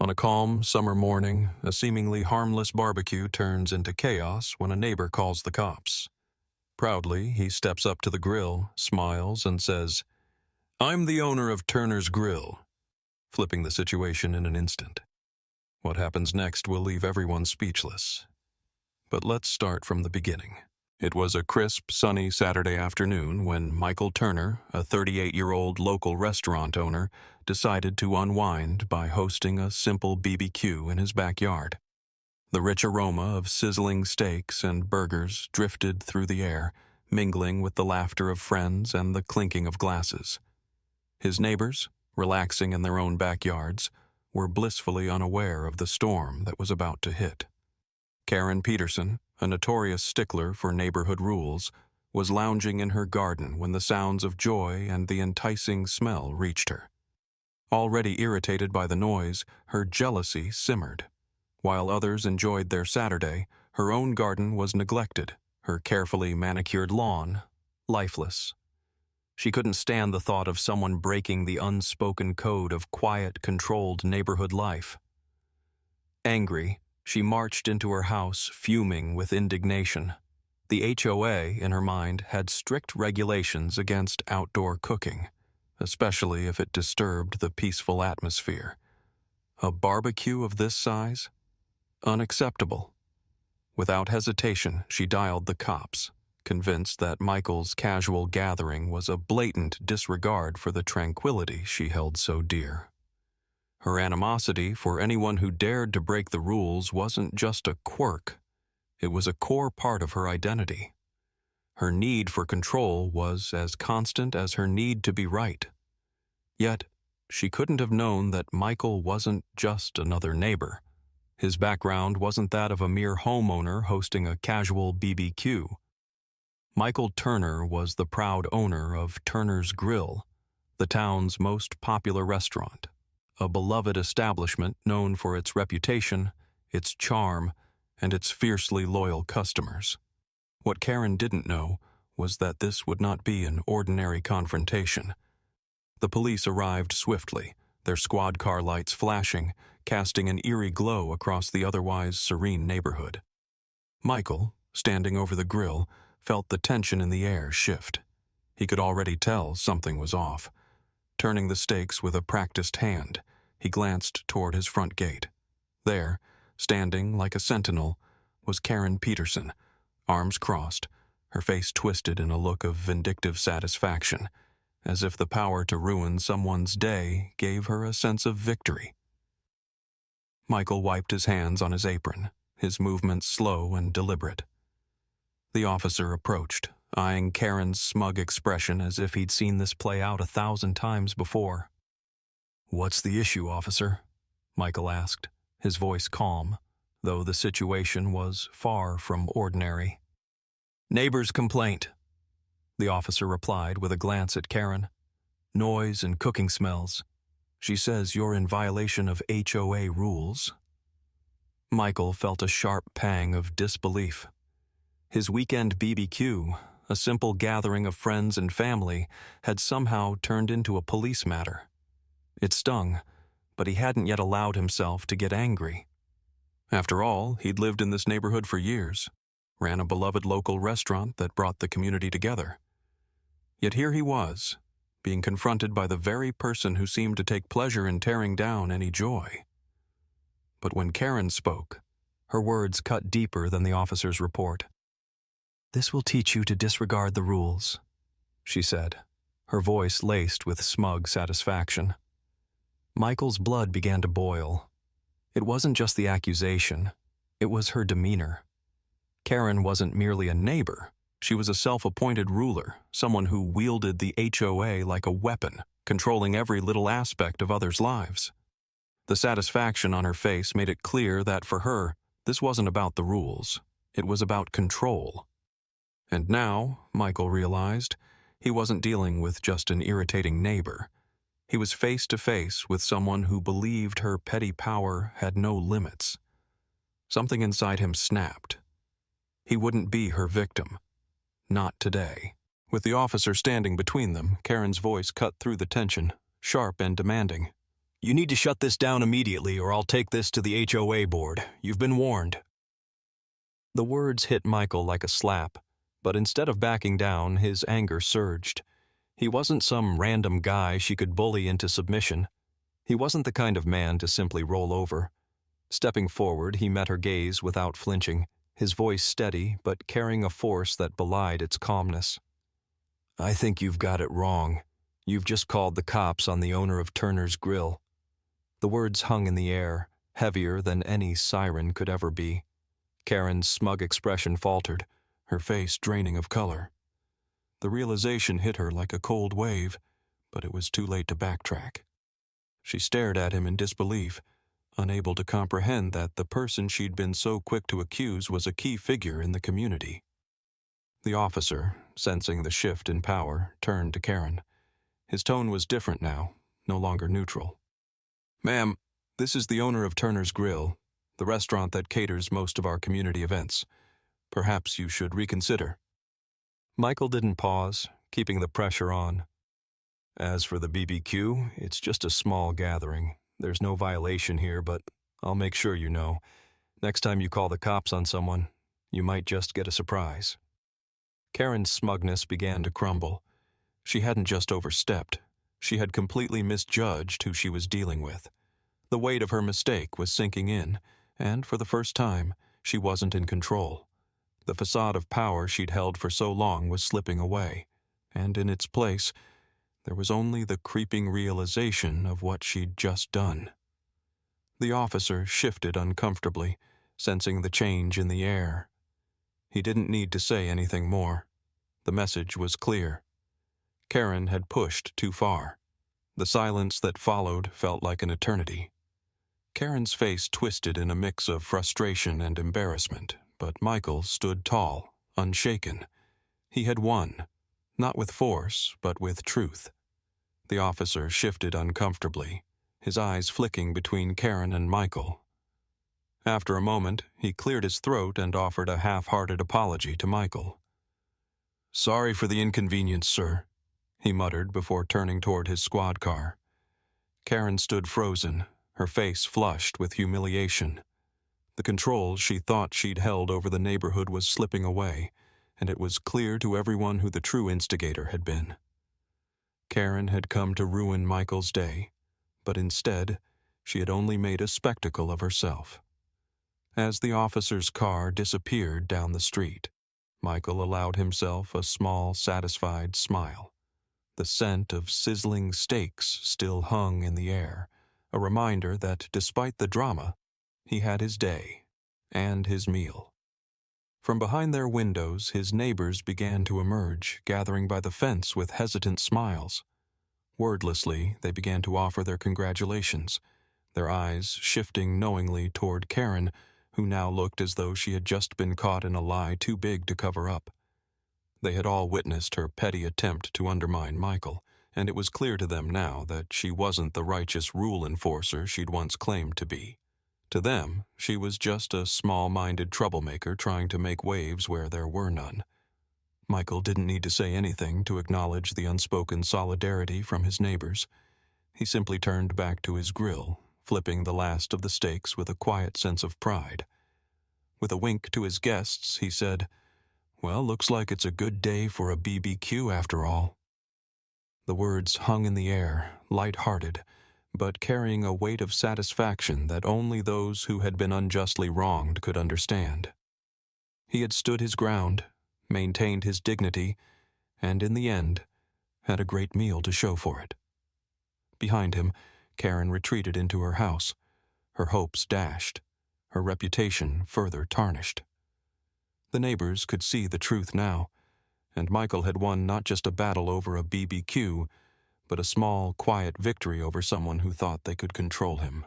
On a calm summer morning, a seemingly harmless barbecue turns into chaos when a neighbor calls the cops. Proudly, he steps up to the grill, smiles, and says, "I'm the owner of Turner's Grill," flipping the situation in an instant. What happens next will leave everyone speechless. But let's start from the beginning. It was a crisp, sunny Saturday afternoon when Michael Turner, a 38-year-old local restaurant owner, decided to unwind by hosting a simple BBQ in his backyard. The rich aroma of sizzling steaks and burgers drifted through the air, mingling with the laughter of friends and the clinking of glasses. His neighbors, relaxing in their own backyards, were blissfully unaware of the storm that was about to hit. Karen Peterson, a notorious stickler for neighborhood rules, was lounging in her garden when the sounds of joy and the enticing smell reached her. Already irritated by the noise, her jealousy simmered. While others enjoyed their Saturday, her own garden was neglected, her carefully manicured lawn lifeless. She couldn't stand the thought of someone breaking the unspoken code of quiet, controlled neighborhood life. Angry, she marched into her house, fuming with indignation. The HOA, in her mind, had strict regulations against outdoor cooking, especially if it disturbed the peaceful atmosphere. A barbecue of this size? Unacceptable. Without hesitation, she dialed the cops, convinced that Michael's casual gathering was a blatant disregard for the tranquility she held so dear. Her animosity for anyone who dared to break the rules wasn't just a quirk. It was a core part of her identity. Her need for control was as constant as her need to be right. Yet, she couldn't have known that Michael wasn't just another neighbor. His background wasn't that of a mere homeowner hosting a casual BBQ. Michael Turner was the proud owner of Turner's Grill, the town's most popular restaurant, a beloved establishment known for its reputation, its charm, and its fiercely loyal customers. What Karen didn't know was that this would not be an ordinary confrontation. The police arrived swiftly, their squad car lights flashing, casting an eerie glow across the otherwise serene neighborhood. Michael, standing over the grill, felt the tension in the air shift. He could already tell something was off. Turning the steaks with a practiced hand, he glanced toward his front gate. There, standing like a sentinel, was Karen Peterson, arms crossed, her face twisted in a look of vindictive satisfaction, as if the power to ruin someone's day gave her a sense of victory. Michael wiped his hands on his apron, his movements slow and deliberate. The officer approached, eyeing Karen's smug expression as if he'd seen this play out 1,000 times before. "What's the issue, officer?" Michael asked, his voice calm, though the situation was far from ordinary. "Neighbor's complaint," the officer replied with a glance at Karen. "Noise and cooking smells. She says you're in violation of HOA rules." Michael felt a sharp pang of disbelief. His weekend BBQ, a simple gathering of friends and family, had somehow turned into a police matter. It stung, but he hadn't yet allowed himself to get angry. After all, he'd lived in this neighborhood for years, ran a beloved local restaurant that brought the community together. Yet here he was, being confronted by the very person who seemed to take pleasure in tearing down any joy. But when Karen spoke, her words cut deeper than the officer's report. "This will teach you to disregard the rules," she said, her voice laced with smug satisfaction. Michael's blood began to boil. It wasn't just the accusation, it was her demeanor. Karen wasn't merely a neighbor. She was a self-appointed ruler, someone who wielded the HOA like a weapon, controlling every little aspect of others' lives. The satisfaction on her face made it clear that for her, this wasn't about the rules. It was about control. And now, Michael realized, he wasn't dealing with just an irritating neighbor. He was face to face with someone who believed her petty power had no limits. Something inside him snapped. He wouldn't be her victim. Not today. With the officer standing between them, Karen's voice cut through the tension, sharp and demanding. You need to shut this down immediately or I'll take this to the HOA board. You've been warned. The words hit Michael like a slap, but instead of backing down, his anger surged. He wasn't some random guy she could bully into submission. He wasn't the kind of man to simply roll over. Stepping forward, he met her gaze without flinching, his voice steady but carrying a force that belied its calmness. I think you've got it wrong. You've just called the cops on the owner of Turner's Grille. The words hung in the air, heavier than any siren could ever be. Karen's smug expression faltered, her face draining of color. The realization hit her like a cold wave, but it was too late to backtrack. She stared at him in disbelief, unable to comprehend that the person she'd been so quick to accuse was a key figure in the community. The officer, sensing the shift in power, turned to Karen. His tone was different now, no longer neutral. Ma'am, this is the owner of Turner's Grille, the restaurant that caters most of our community events. Perhaps you should reconsider. Michael didn't pause, keeping the pressure on. As for the BBQ, it's just a small gathering. There's no violation here, but I'll make sure you know. Next time you call the cops on someone, you might just get a surprise. Karen's smugness began to crumble. She hadn't just overstepped. She had completely misjudged who she was dealing with. The weight of her mistake was sinking in, and for the first time, she wasn't in control. The facade of power she'd held for so long was slipping away, and in its place, there was only the creeping realization of what she'd just done. The officer shifted uncomfortably, sensing the change in the air. He didn't need to say anything more. The message was clear. Karen had pushed too far. The silence that followed felt like an eternity. Karen's face twisted in a mix of frustration and embarrassment, but Michael stood tall, unshaken. He had won, not with force, but with truth. The officer shifted uncomfortably, his eyes flicking between Karen and Michael. After a moment, he cleared his throat and offered a half-hearted apology to Michael. Sorry for the inconvenience, sir, he muttered before turning toward his squad car. Karen stood frozen, her face flushed with humiliation. The control she thought she'd held over the neighborhood was slipping away, and it was clear to everyone who the true instigator had been. Karen had come to ruin Michael's day, but instead, she had only made a spectacle of herself. As the officer's car disappeared down the street, Michael allowed himself a small, satisfied smile. The scent of sizzling steaks still hung in the air, a reminder that despite the drama, he had his day and his meal. From behind their windows, his neighbors began to emerge, gathering by the fence with hesitant smiles. Wordlessly, they began to offer their congratulations, their eyes shifting knowingly toward Karen, who now looked as though she had just been caught in a lie too big to cover up. They had all witnessed her petty attempt to undermine Michael, and it was clear to them now that she wasn't the righteous rule enforcer she'd once claimed to be. To them, she was just a small-minded troublemaker trying to make waves where there were none. Michael didn't need to say anything to acknowledge the unspoken solidarity from his neighbors. He simply turned back to his grill, flipping the last of the steaks with a quiet sense of pride. With a wink to his guests, he said, "Well, looks like it's a good day for a BBQ after all." The words hung in the air, light-hearted, but carrying a weight of satisfaction that only those who had been unjustly wronged could understand. He had stood his ground, maintained his dignity, and in the end, had a great meal to show for it. Behind him, Karen retreated into her house, her hopes dashed, her reputation further tarnished. The neighbors could see the truth now, and Michael had won not just a battle over a BBQ, but a small, quiet victory over someone who thought they could control him.